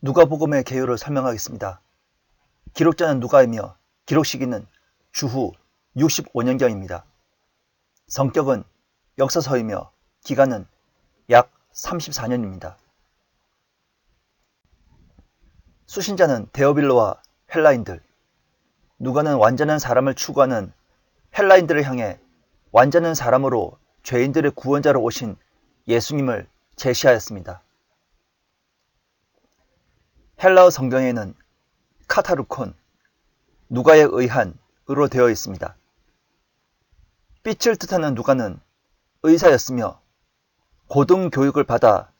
누가복음의 개요를 설명하겠습니다. 기록자는 누가이며 기록 시기는 주후 65년경입니다. 성격은 역사서이며 기간은 약 34년입니다. 수신자는 데오빌로와 헬라인들, 누가는 완전한 사람을 추구하는 헬라인들을 향해 완전한 사람으로 죄인들의 구원자로 오신 예수님을 제시하였습니다. 헬라어 성경에는 카타루콘, 누가에 의한으로 되어 있습니다. 빛을 뜻하는 누가는 의사였으며 고등교육을 받아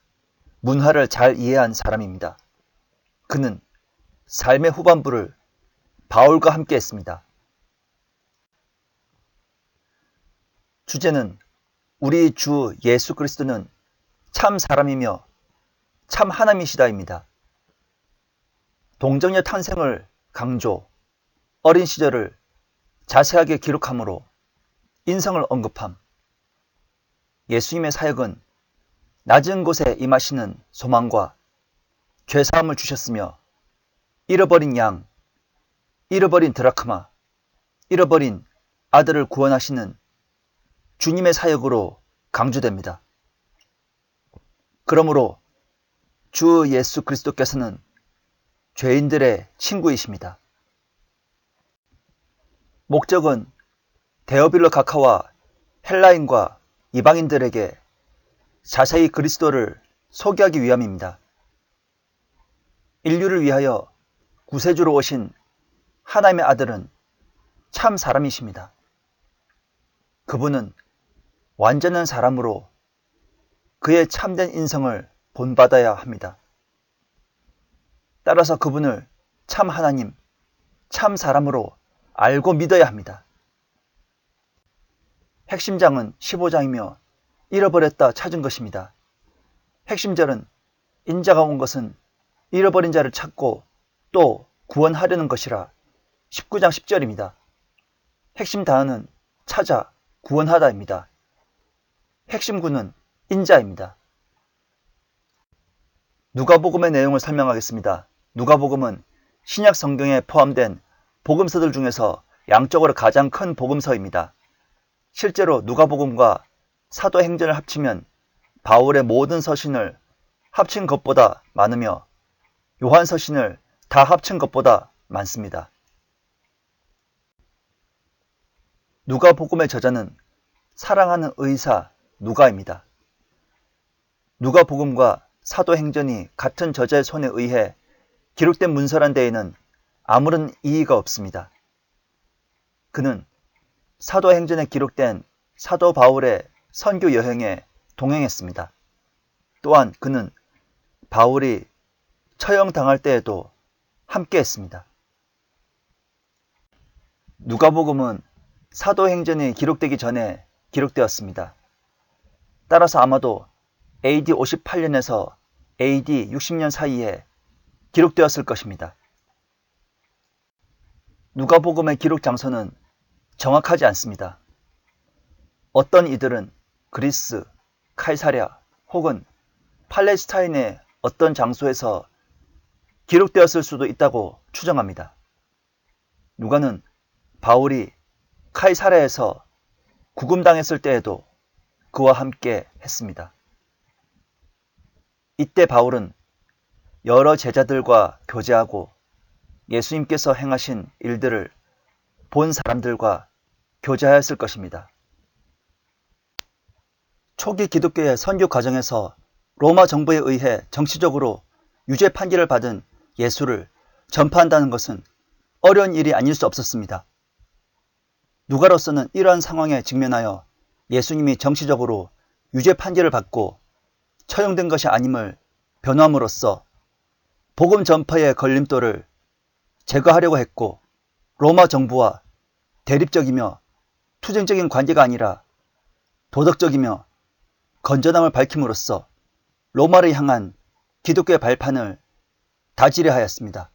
문화를 잘 이해한 사람입니다. 그는 삶의 후반부를 바울과 함께 했습니다. 주제는 우리 주 예수 그리스도는 참 사람이며 참 하나님이시다입니다. 동정녀 탄생을 강조, 어린 시절을 자세하게 기록함으로 인성을 언급함. 예수님의 사역은 낮은 곳에 임하시는 소망과 죄사함을 주셨으며 잃어버린 양, 잃어버린 드라크마, 잃어버린 아들을 구원하시는 주님의 사역으로 강조됩니다. 그러므로 주 예수 그리스도께서는 죄인들의 친구이십니다. 목적은 데오빌로 각하와 헬라인과 이방인들에게 자세히 그리스도를 소개하기 위함입니다. 인류를 위하여 구세주로 오신 하나님의 아들은 참 사람이십니다. 그분은 완전한 사람으로 그의 참된 인성을 본받아야 합니다. 따라서 그분을 참 하나님, 참 사람으로 알고 믿어야 합니다. 핵심장은 15장이며 잃어버렸다 찾은 것입니다. 핵심절은 인자가 온 것은 잃어버린 자를 찾고 또 구원하려는 것이라 19장 10절입니다. 핵심 단어는 찾아, 구원하다입니다. 핵심구는 인자입니다. 누가복음의 내용을 설명하겠습니다. 누가복음은 신약 성경에 포함된 복음서들 중에서 양적으로 가장 큰 복음서입니다. 실제로 누가복음과 사도행전을 합치면 바울의 모든 서신을 합친 것보다 많으며 요한 서신을 다 합친 것보다 많습니다. 누가복음의 저자는 사랑하는 의사 누가입니다. 누가복음과 사도행전이 같은 저자의 손에 의해 기록된 문서란 데에는 아무런 이의가 없습니다. 그는 사도행전에 기록된 사도 바울의 선교 여행에 동행했습니다. 또한 그는 바울이 처형당할 때에도 함께했습니다. 누가복음은 사도행전이 기록되기 전에 기록되었습니다. 따라서 아마도 AD 58년에서 AD 60년 사이에 기록되었을 것입니다. 누가복음의 기록 장소는 정확하지 않습니다. 어떤 이들은 그리스, 카이사랴 혹은 팔레스타인의 어떤 장소에서 기록되었을 수도 있다고 추정합니다. 누가는 바울이 카이사랴에서 구금당했을 때에도 그와 함께 했습니다. 이때 바울은 여러 제자들과 교제하고 예수님께서 행하신 일들을 본 사람들과 교제하였을 것입니다. 초기 기독교의 선교 과정에서 로마 정부에 의해 정치적으로 유죄 판결을 받은 예수를 전파한다는 것은 어려운 일이 아닐 수 없었습니다. 누가로서는 이러한 상황에 직면하여 예수님이 정치적으로 유죄 판결을 받고 처형된 것이 아님을 변호함으로써 복음 전파의 걸림돌을 제거하려고 했고 로마 정부와 대립적이며 투쟁적인 관계가 아니라 도덕적이며 건전함을 밝힘으로써 로마를 향한 기독교의 발판을 다지려 하였습니다.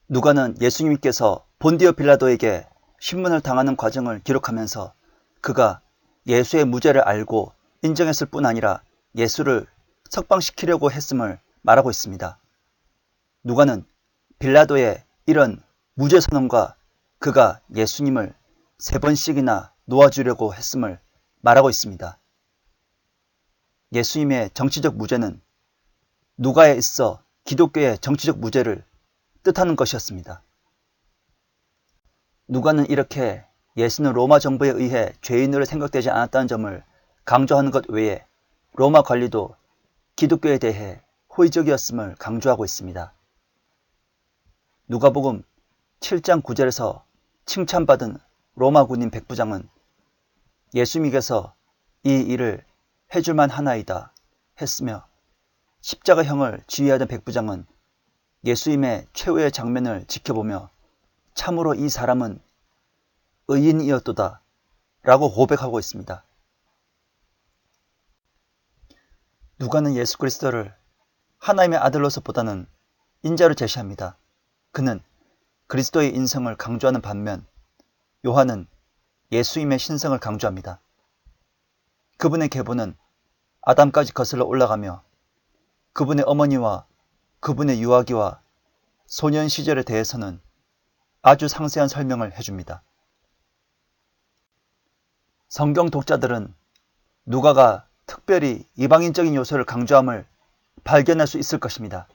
누가는 예수님께서 본디오 빌라도에게 신문을 당하는 과정을 기록하면서 그가 예수의 무죄를 알고 인정했을 뿐 아니라 예수를 석방시키려고 했음을 말하고 있습니다. 누가는 빌라도의 이런 무죄 선언과 그가 예수님을 3번씩이나 놓아주려고 했음을 말하고 있습니다. 예수님의 정치적 무죄는 누가에 있어 기독교의 정치적 무죄를 뜻하는 것이었습니다. 누가는 이렇게 예수는 로마 정부에 의해 죄인으로 생각되지 않았다는 점을 강조하는 것 외에 로마 관리도 기독교에 대해 호의적이었음을 강조하고 있습니다. 누가복음 7장 9절에서 칭찬받은 로마 군인 백부장은 예수님께서 이 일을 해줄만 하나이다 했으며 십자가형을 지휘하던 백부장은 예수님의 최후의 장면을 지켜보며 참으로 이 사람은 의인이었도다 라고 고백하고 있습니다. 누가는 예수 그리스도를 하나님의 아들로서 보다는 인자로 제시합니다. 그는 그리스도의 인성을 강조하는 반면 요한은 예수님의 신성을 강조합니다. 그분의 계보는 아담까지 거슬러 올라가며 그분의 어머니와 그분의 유아기와 소년 시절에 대해서는 아주 상세한 설명을 해줍니다. 성경 독자들은 누가가 특별히 이방인적인 요소를 강조함을 발견할 수 있을 것입니다.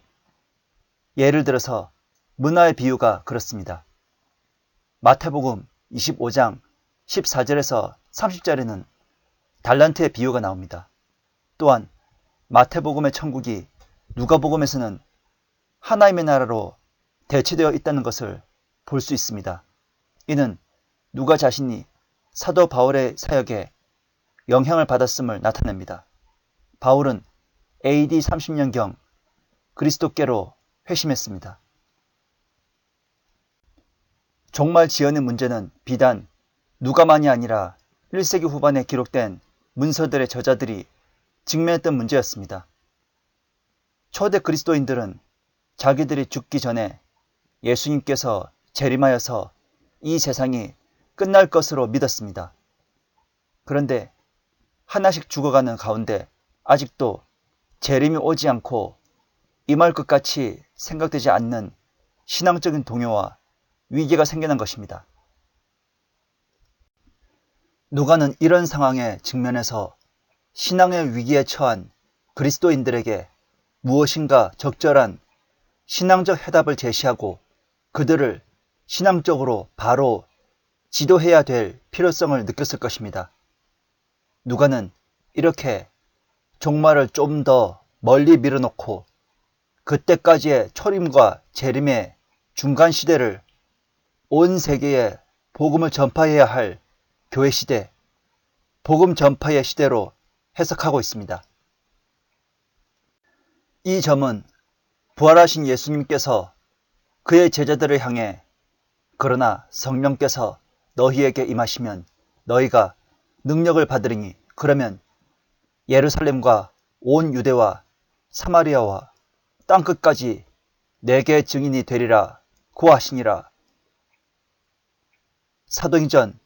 예를 들어서 문화의 비유가 그렇습니다. 마태복음 25장 14절에서 30절에는 달란트의 비유가 나옵니다. 또한 마태복음의 천국이 누가복음에서는 하나님의 나라로 대체되어 있다는 것을 볼 수 있습니다. 이는 누가 자신이 사도 바울의 사역에 영향을 받았음을 나타냅니다. 바울은 AD 30년경 그리스도께로 회심했습니다. 종말 지연의 문제는 비단 누가만이 아니라 1세기 후반에 기록된 문서들의 저자들이 직면했던 문제였습니다. 초대 그리스도인들은 자기들이 죽기 전에 예수님께서 재림하여서 이 세상이 끝날 것으로 믿었습니다. 그런데 하나씩 죽어가는 가운데 아직도 재림이 오지 않고 임할 것 같이 생각되지 않는 신앙적인 동요와 위기가 생겨난 것입니다. 누가는 이런 상황에 직면해서 신앙의 위기에 처한 그리스도인들에게 무엇인가 적절한 신앙적 해답을 제시하고 그들을 신앙적으로 바로 지도해야 될 필요성을 느꼈을 것입니다. 누가는 이렇게 종말을 좀 더 멀리 밀어놓고 그때까지의 초림과 재림의 중간 시대를 온 세계에 복음을 전파해야 할 교회 시대, 복음 전파의 시대로 해석하고 있습니다. 이 점은 부활하신 예수님께서 그의 제자들을 향해 그러나 성령께서 너희에게 임하시면 너희가 능력을 받으리니 그러면 예루살렘과 온 유대와 사마리아와 땅끝까지 내게 증인이 되리라 고하시니라. 사도행전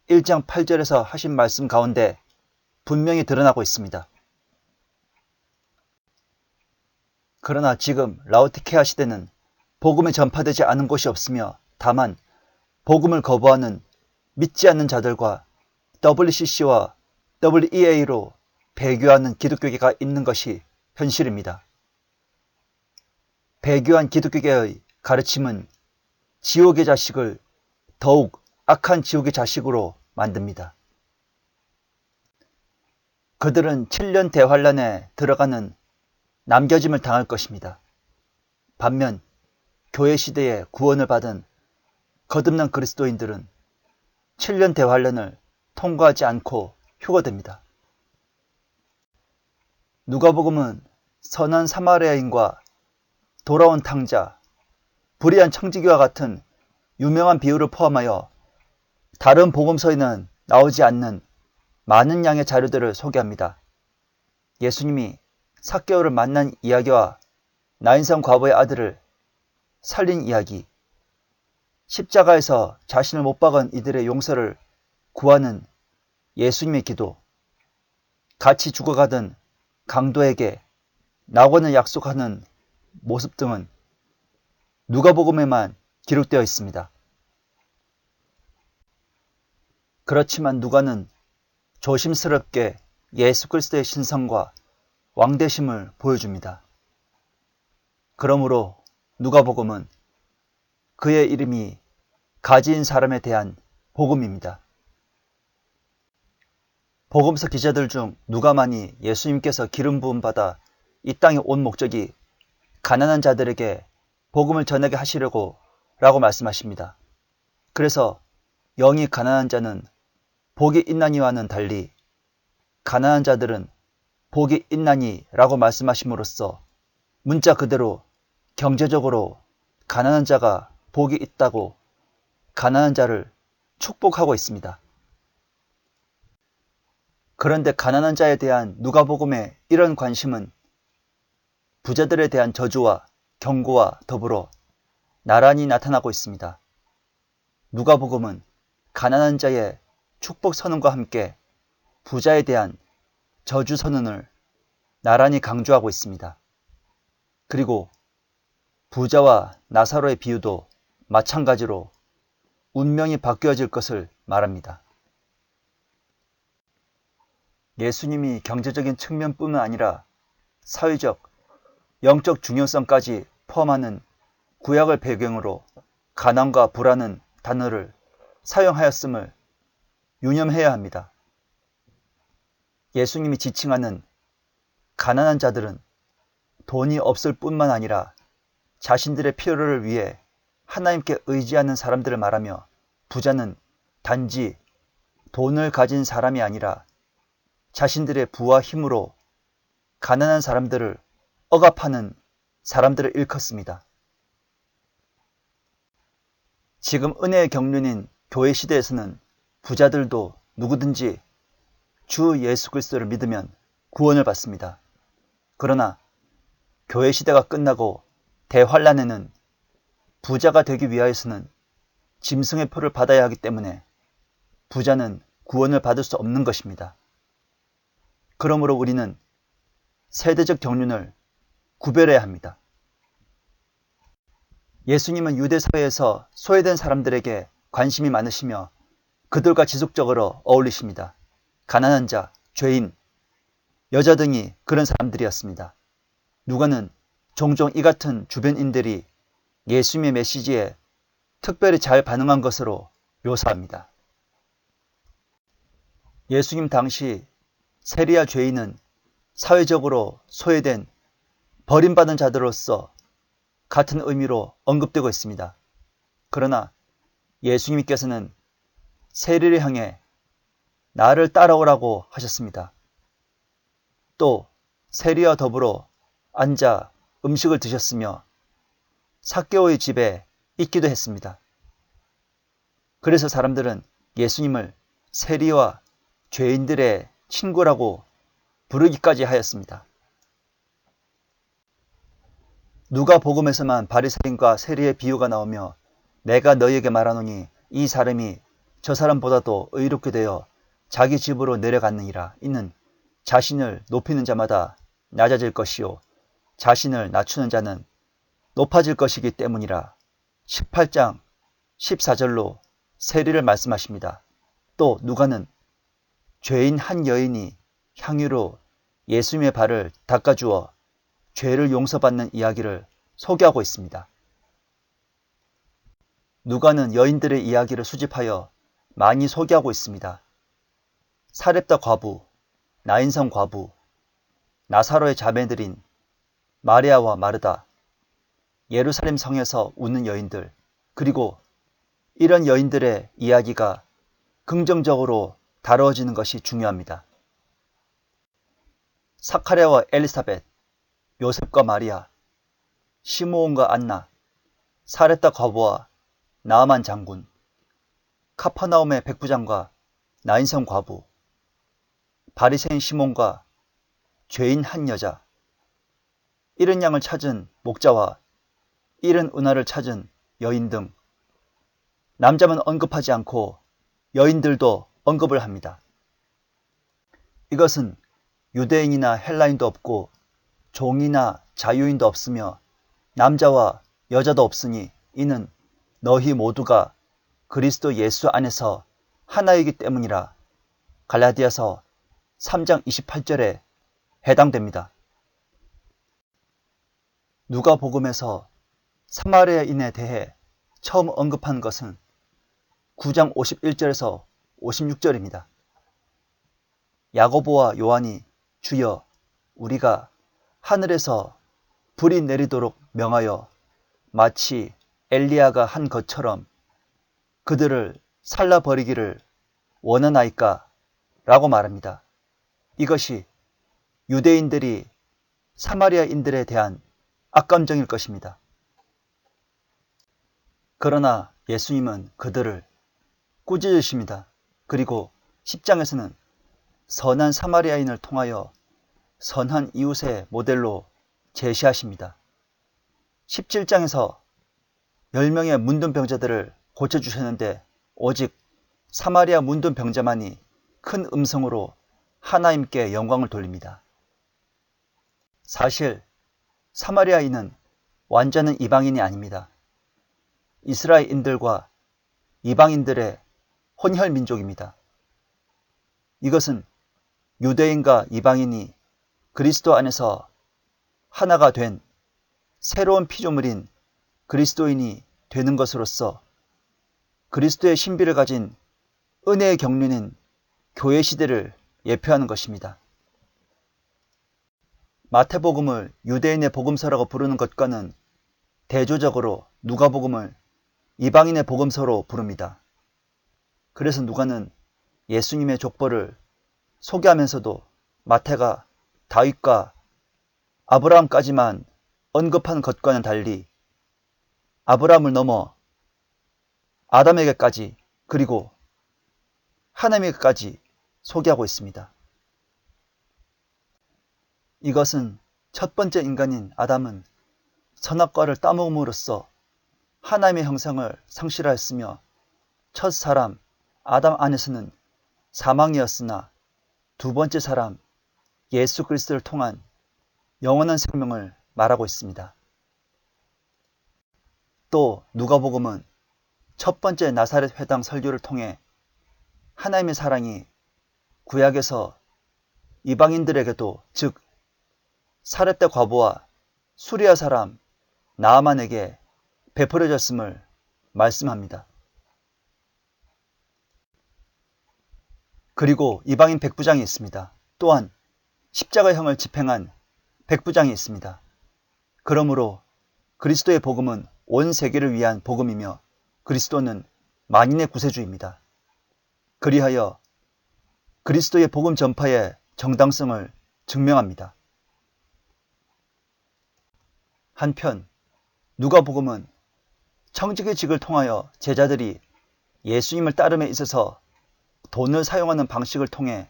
1장 8절에서 하신 말씀 가운데 분명히 드러나고 있습니다. 그러나 지금 라오디케아 시대는 복음이 전파되지 않은 곳이 없으며 다만 복음을 거부하는 믿지 않는 자들과 WCC와 WEA로 배교하는 기독교계가 있는 것이 현실입니다. 배교한 기독교계의 가르침은 지옥의 자식을 더욱 악한 지옥의 자식으로 만듭니다. 그들은 7년 대환란에 들어가는 남겨짐을 당할 것입니다. 반면 교회 시대에 구원을 받은 거듭난 그리스도인들은 7년 대환란을 통과하지 않고 휴거됩니다. 누가복음은 선한 사마리아인과 돌아온 탕자, 불의한 청지기와 같은 유명한 비유를 포함하여 다른 복음서에는 나오지 않는 많은 양의 자료들을 소개합니다. 예수님이 삭개오를 만난 이야기와 나인성 과부의 아들을 살린 이야기, 십자가에서 자신을 못 박은 이들의 용서를 구하는 예수님의 기도, 같이 죽어가던 강도에게 낙원을 약속하는 모습 등은 누가복음에만 기록되어 있습니다. 그렇지만 누가는 조심스럽게 예수 그리스도의 신성과 왕대심을 보여줍니다. 그러므로 누가복음은 그의 이름이 가지인 사람에 대한 복음입니다. 복음서 기자들 중 누가만이 예수님께서 기름 부음 받아 이 땅에 온 목적이 가난한 자들에게 복음을 전하게 하시려고 라고 말씀하십니다. 그래서 영이 가난한 자는 복이 있나니와는 달리 가난한 자들은 복이 있나니 라고 말씀하심으로써 문자 그대로 경제적으로 가난한 자가 복이 있다고 가난한 자를 축복하고 있습니다. 그런데 가난한 자에 대한 누가복음의 이런 관심은 부자들에 대한 저주와 경고와 더불어 나란히 나타나고 있습니다. 누가복음은 가난한 자의 축복 선언과 함께 부자에 대한 저주 선언을 나란히 강조하고 있습니다. 그리고 부자와 나사로의 비유도 마찬가지로 운명이 바뀌어질 것을 말합니다. 예수님이 경제적인 측면뿐만 아니라 사회적, 영적 중요성까지 포함하는 구약을 배경으로 가난과 불안은 단어를 사용하였음을 유념해야 합니다. 예수님이 지칭하는 가난한 자들은 돈이 없을 뿐만 아니라 자신들의 필요를 위해 하나님께 의지하는 사람들을 말하며 부자는 단지 돈을 가진 사람이 아니라 자신들의 부와 힘으로 가난한 사람들을 억압하는 사람들을 일컫습니다. 지금 은혜의 경륜인 교회 시대에서는 부자들도 누구든지 주 예수 그리스도를 믿으면 구원을 받습니다. 그러나 교회 시대가 끝나고 대환란에는 부자가 되기 위하여서는 짐승의 표를 받아야 하기 때문에 부자는 구원을 받을 수 없는 것입니다. 그러므로 우리는 세대적 경륜을 구별해야 합니다. 예수님은 유대사회에서 소외된 사람들에게 관심이 많으시며 그들과 지속적으로 어울리십니다. 가난한 자, 죄인, 여자 등이 그런 사람들이었습니다. 누가는 종종 이 같은 주변인들이 예수님의 메시지에 특별히 잘 반응한 것으로 묘사합니다. 예수님 당시 세리야 죄인은 사회적으로 소외된 버림받은 자들로서 같은 의미로 언급되고 있습니다. 그러나 예수님께서는 세리를 향해 나를 따라오라고 하셨습니다. 또 세리와 더불어 앉아 음식을 드셨으며 삭개오의 집에 있기도 했습니다. 그래서 사람들은 예수님을 세리와 죄인들의 친구라고 부르기까지 하였습니다. 누가복음에서만 바리새인과 세리의 비유가 나오며 내가 너희에게 말하노니 이 사람이 저 사람보다도 의롭게 되어 자기 집으로 내려갔느니라. 이는 자신을 높이는 자마다 낮아질 것이요 자신을 낮추는 자는 높아질 것이기 때문이라. 18장 14절로 세리를 말씀하십니다. 또 누가는 죄인 한 여인이 향유로 예수님의 발을 닦아주어 죄를 용서받는 이야기를 소개하고 있습니다. 누가는 여인들의 이야기를 수집하여 많이 소개하고 있습니다. 사렙다 과부, 나인성 과부, 나사로의 자매들인 마리아와 마르다, 예루살렘 성에서 우는 여인들, 그리고 이런 여인들의 이야기가 긍정적으로 다루어지는 것이 중요합니다. 사카랴와 엘리사벳, 요셉과 마리아, 시므온과 안나, 사렙다 과부와 나아만 장군, 카퍼나움의 백부장과 나인성 과부, 바리새인 시몬과 죄인 한 여자, 잃은 양을 찾은 목자와 잃은 은화를 찾은 여인 등 남자만 언급하지 않고 여인들도 언급을 합니다. 이것은 유대인이나 헬라인도 없고 종이나 자유인도 없으며 남자와 여자도 없으니 이는 너희 모두가 그리스도 예수 안에서 하나이기 때문이라. 갈라디아서 3장 28절에 해당됩니다. 누가복음에서 사마리아인에 대해 처음 언급한 것은 9장 51절에서 56절입니다. 야고보와 요한이 주여 우리가 하늘에서 불이 내리도록 명하여 마치 엘리야가 한 것처럼 그들을 살라버리기를 원하나이까? 라고 말합니다. 이것이 유대인들이 사마리아인들에 대한 악감정일 것입니다. 그러나 예수님은 그들을 꾸짖으십니다. 그리고 10장에서는 선한 사마리아인을 통하여 선한 이웃의 모델로 제시하십니다. 17장에서 10명의 문둥병자들을 고쳐주셨는데 오직 사마리아 문둥병자만이 큰 음성으로 하나님께 영광을 돌립니다. 사실 사마리아인은 완전한 이방인이 아닙니다. 이스라엘인들과 이방인들의 혼혈민족입니다. 이것은 유대인과 이방인이 그리스도 안에서 하나가 된 새로운 피조물인 그리스도인이 되는 것으로서 그리스도의 신비를 가진 은혜의 경륜인 교회 시대를 예표하는 것입니다. 마태복음을 유대인의 복음서라고 부르는 것과는 대조적으로 누가복음을 이방인의 복음서로 부릅니다. 그래서 누가는 예수님의 족보를 소개하면서도 마태가 다윗과 아브라함까지만 언급한 것과는 달리 아브라함을 넘어 아담에게까지 그리고 하나님에게까지 소개하고 있습니다. 이것은 첫 번째 인간인 아담은 선악과를 따먹음으로써 하나님의 형상을 상실하였으며 첫 사람 아담 안에서는 사망이었으나 두 번째 사람 예수 그리스도를 통한 영원한 생명을 말하고 있습니다. 또 누가복음은 첫 번째 나사렛 회당 설교를 통해 하나님의 사랑이 구약에서 이방인들에게도 즉 사렙대 과부와 수리아 사람 나아만에게 베풀어졌음을 말씀합니다. 그리고 이방인 백부장이 있습니다. 또한 십자가형을 집행한 백부장이 있습니다. 그러므로 그리스도의 복음은 온 세계를 위한 복음이며 그리스도는 만인의 구세주입니다. 그리하여 그리스도의 복음 전파의 정당성을 증명합니다. 한편 누가복음은 청지기직을 통하여 제자들이 예수님을 따름에 있어서 돈을 사용하는 방식을 통해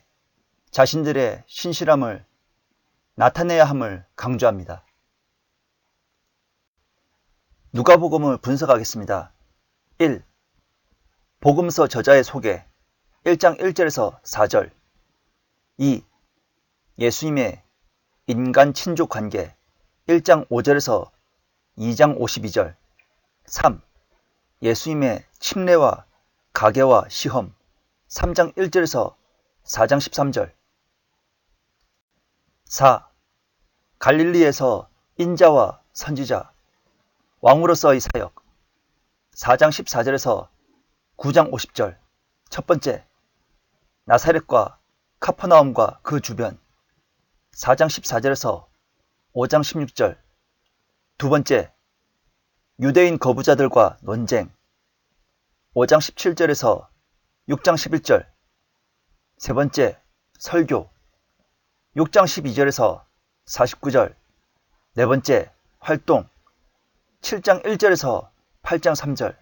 자신들의 신실함을 나타내야 함을 강조합니다. 누가복음을 분석하겠습니다. 1. 복음서 저자의 소개 1장 1절에서 4절 2. 예수님의 인간 친족 관계 1장 5절에서 2장 52절 3. 예수님의 침례와 가계와 시험 3장 1절에서 4장 13절 4. 갈릴리에서 인자와 선지자 왕으로서의 사역 4장 14절에서 9장 50절 첫 번째 나사렛과 카퍼나움과 그 주변 4장 14절에서 5장 16절 두 번째 유대인 거부자들과 논쟁 5장 17절에서 6장 11절 세 번째 설교 6장 12절에서 49절 네 번째 활동 7장 1절에서 8장 3절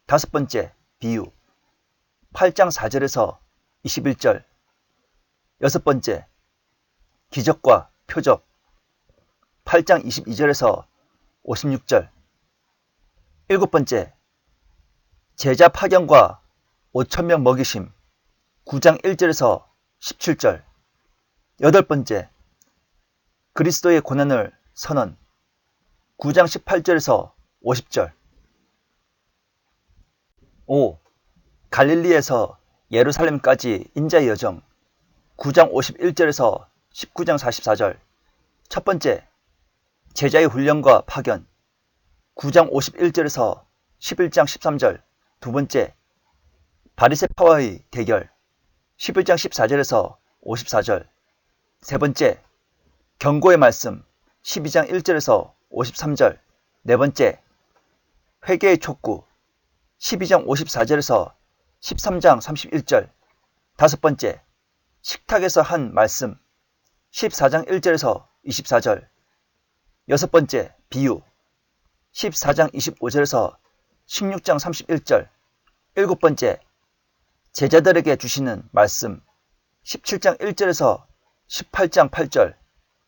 다섯 번째 비유 8장 4절에서 21절 여섯 번째 기적과 표적 8장 22절에서 56절 일곱 번째 제자 파견과 5,000명 먹이심 9장 1절에서 17절 여덟 번째 그리스도의 고난을 선언 9장 18절에서 50절. 5. 갈릴리에서 예루살렘까지 인자의 여정 9장 51절에서 19장 44절. 첫 번째, 제자의 훈련과 파견 9장 51절에서 11장 13절. 두 번째, 바리새파와의 대결 11장 14절에서 54절. 세 번째, 경고의 말씀 12장 1절에서 53절. 네 번째, 회개의 촉구 12장 54절에서 13장 31절. 다섯 번째, 식탁에서 한 말씀 14장 1절에서 24절. 여섯 번째, 비유 14장 25절에서 16장 31절. 일곱 번째, 제자들에게 주시는 말씀 17장 1절에서 18장 8절.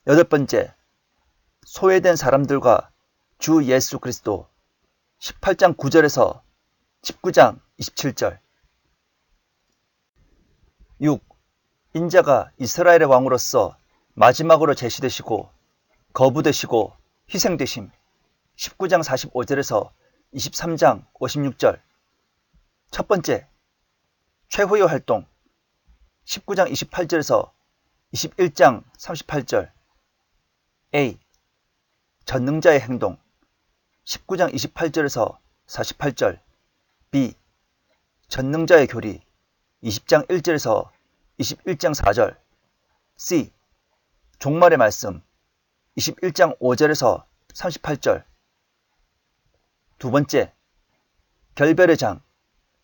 여덟 번째, 소외된 사람들과 주 예수 그리스도 18장 9절에서 19장 27절. 6. 인자가 이스라엘의 왕으로서 마지막으로 제시되시고 거부되시고 희생되심 19장 45절에서 23장 56절. 첫 번째, 최후의 활동 19장 28절에서 21장 38절. A. 전능자의 행동 19장 28절에서 48절. B. 전능자의 교리 20장 1절에서 21장 4절. C. 종말의 말씀 21장 5절에서 38절. 두 번째, 결별의 장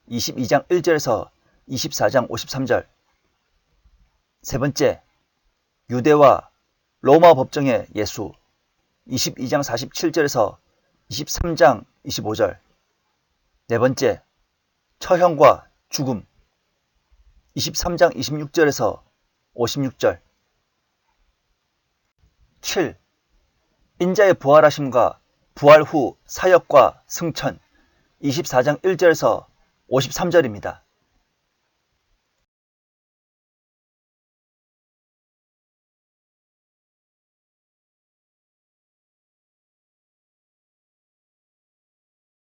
22장 1절에서 24장 53절. 세 번째, 유대와 로마 법정의 예수 22장 47절에서 23장 25절. 네 번째, 처형과 죽음 23장 26절에서 56절. 7. 인자의 부활하심과 부활 후 사역과 승천 24장 1절에서 53절입니다.